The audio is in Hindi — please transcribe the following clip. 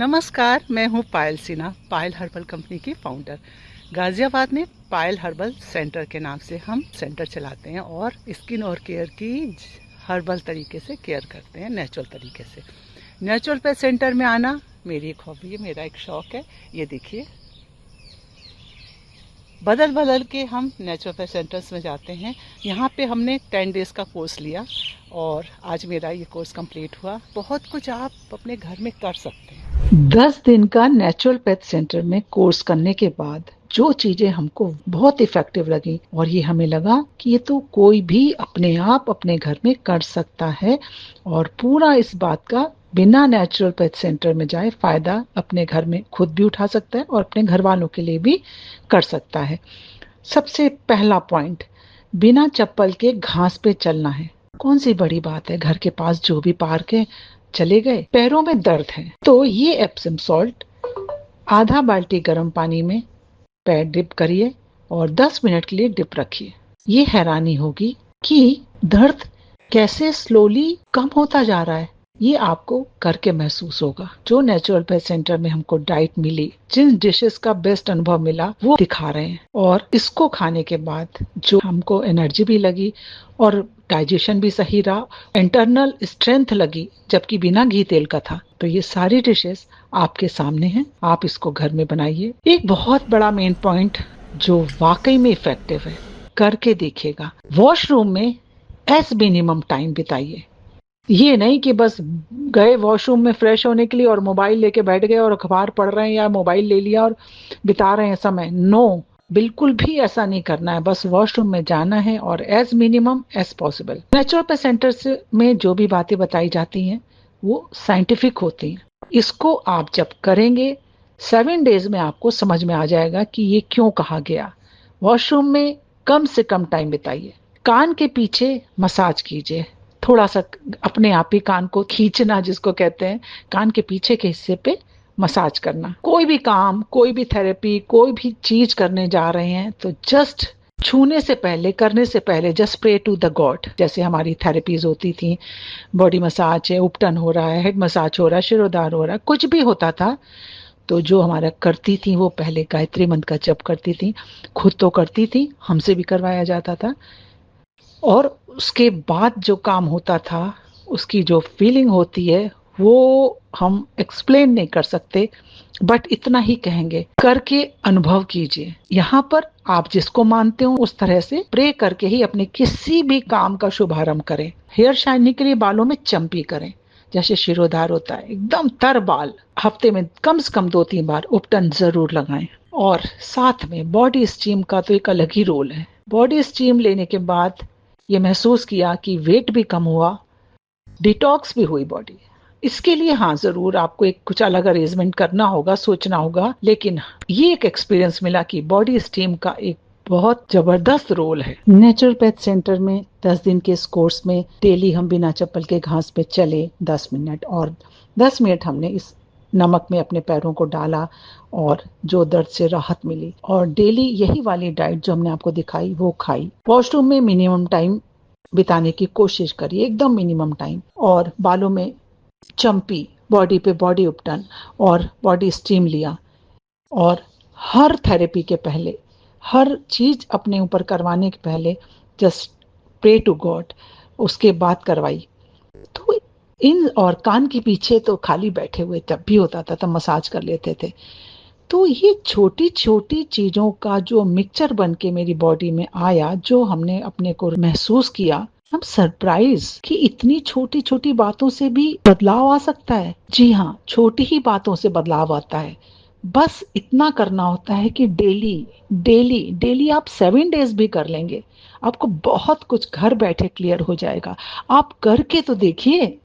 नमस्कार, मैं हूँ पायल सिन्हा, पायल हर्बल कंपनी की फाउंडर। गाज़ियाबाद में पायल हर्बल सेंटर के नाम से हम सेंटर चलाते हैं और स्किन और केयर की हर्बल तरीके से केयर करते हैं, नेचुरल तरीके से। नेचुरल पे सेंटर में आना मेरी एक हॉबी है, मेरा एक शौक़ है। ये देखिए, बदल बदल के हम नेचुरल पे सेंटर्स में जाते हैं। यहाँ पे हमने 10 डेज़ का कोर्स लिया और आज मेरा ये कोर्स कंप्लीट हुआ। बहुत कुछ आप अपने घर में कर सकते हैं। 10 दिन का नेचुरल पेथ सेंटर में कोर्स करने के बाद जो चीजें हमको बहुत इफेक्टिव लगी और ये हमें लगा कि ये तो कोई भी अपने आप अपने घर में कर सकता है और पूरा इस बात का बिना नेचुरल पेथ सेंटर में जाए फायदा अपने घर में खुद भी उठा सकता है और अपने घर वालों के लिए भी कर सकता है। सबसे पहला पॉइंट, बिना चप्पल के घास पे चलना है। कौन सी बड़ी बात है, घर के पास जो भी पार्क है चले गए। पैरों में दर्द है तो ये एप्सम सॉल्ट आधा बाल्टी गर्म पानी में पैर डिप करिए और 10 मिनट के लिए डिप रखिए। ये हैरानी होगी कि दर्द कैसे स्लोली कम होता जा रहा है। ये आपको करके महसूस होगा। जो नेचुरल पेथ सेंटर में हमको डाइट मिली, जिन डिशेस का बेस्ट अनुभव मिला वो दिखा रहे हैं और इसको खाने के बाद जो हमको एनर्जी भी लगी और डाइजेशन भी सही रहा, इंटरनल स्ट्रेंथ लगी जबकि बिना घी तेल का था। तो ये सारी डिशेस आपके सामने हैं, आप इसको घर में बनाइए। एक बहुत बड़ा मेन पॉइंट जो वाकई में इफेक्टिव है, करके देखिएगा। वॉशरूम में एज मिनिमम टाइम बिताइए। ये नहीं कि बस गए वॉशरूम में फ्रेश होने के लिए और मोबाइल लेके बैठ गए और अखबार पढ़ रहे हैं या मोबाइल ले लिया और बिता रहे हैं समय। नो, बिल्कुल भी ऐसा नहीं करना है। बस वॉशरूम में जाना है और as minimum as possible. Naturopath centres में जो भी बातें बताई जाती हैं वो साइंटिफिक होती हैं। इसको आप जब करेंगे 7 डेज में आपको समझ में आ जाएगा कि ये क्यों कहा गया। वॉशरूम में कम से कम टाइम बिताइए। कान के पीछे मसाज कीजिए, थोड़ा सा अपने आप ही कान को खींचना जिसको कहते हैं, कान के पीछे के हिस्से पे मसाज करना। कोई भी काम, कोई भी थेरेपी, कोई भी चीज करने जा रहे हैं तो जस्ट छूने से पहले, करने से पहले just pray to the god. जैसे हमारी थेरेपीज होती थी, बॉडी मसाज है, उपटन हो रहा है, हेड मसाज हो रहा है, शिरोधार हो रहा है, कुछ भी होता था तो जो हमारा करती थी वो पहले गायत्री मंत्र का जप करती थी। खुद तो करती थी, हमसे भी करवाया जाता था और उसके बाद जो काम होता था, उसकी जो फीलिंग होती है वो हम एक्सप्लेन नहीं कर सकते, बट इतना ही कहेंगे, करके अनुभव कीजिए। यहाँ पर आप जिसको मानते हो उस तरह से प्रे करके ही अपने किसी भी काम का शुभारंभ करें। हेयर शाइनिंग के लिए बालों में चंपी करें, जैसे शिरोधार होता है, एकदम तर बाल। हफ्ते में कम से कम 2-3 बार उपटन जरूर लगाएं। और साथ में बॉडी स्टीम का तो एक अलग ही रोल है। बॉडी स्टीम लेने के बाद ये महसूस किया कि वेट भी कम हुआ, डिटॉक्स भी हुई बॉडी। इसके लिए हाँ, जरूर आपको एक कुछ अलग अरेंजमेंट करना होगा, सोचना होगा, लेकिन ये एक एक्सपीरियंस मिला कि बॉडी स्टीम का एक बहुत जबरदस्त रोल है। नेचुरोपैथ सेंटर में 10 दिन के इस कोर्स में डेली हम बिना चप्पल के घास पे चले 10 मिनट और 10 मिनट हमने इस नमक में अपने पैरों को डाला और जो दर्द से राहत मिली। और डेली यही वाली डाइट जो हमने आपको दिखाई वो खाई। वॉशरूम में मिनिमम टाइम बिताने की कोशिश करिए, एकदम मिनिमम टाइम। और बालों में चंपी, बॉडी पे बॉडी उपटन और बॉडी स्टीम लिया। और हर थेरेपी के पहले, हर चीज अपने ऊपर करवाने के पहले जस्ट प्रे टू गॉड, उसके बाद करवाई। तो इन और कान के पीछे तो खाली बैठे हुए जब भी होता था तब मसाज कर लेते थे। तो ये छोटी छोटी चीजों का जो मिक्सचर बन के मेरी बॉडी में आया, जो हमने अपने को महसूस किया, हम सरप्राइज कि इतनी छोटी छोटी बातों से भी बदलाव आ सकता है। जी हाँ, छोटी ही बातों से बदलाव आता है। बस इतना करना होता है कि डेली डेली डेली आप 7 डेज भी कर लेंगे, आपको बहुत कुछ घर बैठे क्लियर हो जाएगा। आप करके तो देखिए।